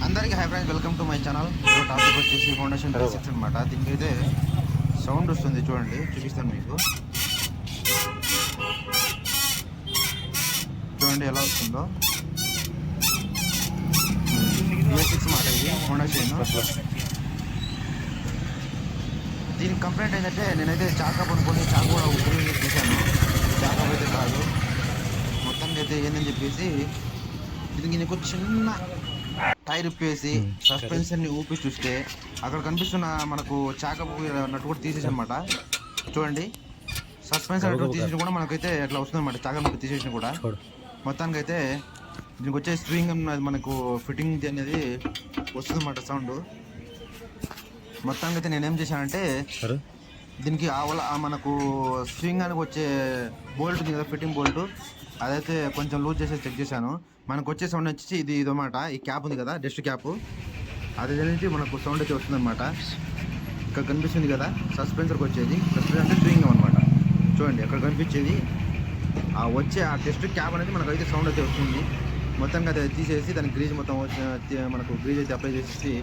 అందరికీ hi friends, welcome to my channel. Topic వచ్చేసి foundation basics అనమాట. దీనికైతే సౌండ్ వస్తుంది, చూడండి, చూపిస్తాను మీకు. చూడండి ఎలా వస్తుందో. బేసిక్స్ మాట ఇది ఫౌండేషన్. దీనికి కంప్లైంట్ ఏంటంటే, నేనైతే చాకప్ అనుకోని చాకు కూడా ఉపయోగించి తీశాను. చాకప్ అయితే కాదు, మొత్తానికి అయితే ఏందని చెప్పేసి దీనికి నీకు చిన్న టైర్ ఇప్పేసి సస్పెన్షన్ని ఊపి చూస్తే అక్కడ కనిపిస్తున్న మనకు చాకప్ నట్టు కూడా తీసేసి అనమాట. చూడండి, సస్పెన్షన్ నట్టు తీసేసి కూడా మనకైతే అట్లా వస్తుంది అనమాట. చాకప్ నట్టు తీసేసిన కూడా మొత్తానికి అయితే దీనికి వచ్చే స్ప్రింగ్ అన్నది మనకు ఫిట్టింగ్ అనేది వస్తుంది అన్నమాట సౌండ్. మొత్తానికి అయితే నేనేం చేశానంటే, దీనికి మనకు స్వింగ్ అని వచ్చే బోల్ట్ ఉంది కదా, ఫిట్టింగ్ బోల్ట్, అదైతే కొంచెం లూజ్ చేసి చెక్ చేశాను. మనకు వచ్చే సౌండ్ వచ్చి ఇది ఇదన్నమాట. ఈ క్యాప్ ఉంది కదా, డస్ట్ క్యాప్, అది నుంచి మనకు సౌండ్ అయితే వస్తుంది అనమాట. ఇక్కడ కనిపిస్తుంది కదా సస్పెన్సర్కి వచ్చేది, సస్పెన్సర్ అంటే స్వింగ్ అనమాట. చూడండి అక్కడ కనిపించేది వచ్చే ఆ డస్ట్ క్యాప్ అనేది మనకు అయితే సౌండ్ అయితే వస్తుంది. మొత్తంగా అది తీసేసి దానికి గ్రీజ్ మొత్తం మనకు గ్రీజ్ అయితే అప్లై చేసేసి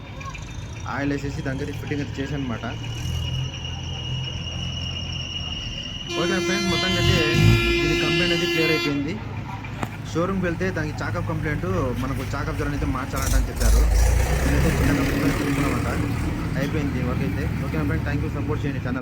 ఆయిల్ వేసేసి దానికైతే ఫిట్టింగ్ అయితే చేశాను అనమాట. ఓకే ఫ్రెండ్స్, మొత్తంగా అయితే దీని కంప్లైంట్ అయితే క్లియర్ అయిపోయింది. షోరూమ్కి వెళ్తే దానికి చాకప్ కంప్లైంట్ మనకు చాకప్ ధర అయితే మార్చాలంట చెప్పారు. నేనైతే చిన్న కంప్లైంట్ తీసుకున్నామంట. అయిపోయింది వర్క్ అయితే. Okay friend, thank you, support చేయండి ఛానల్.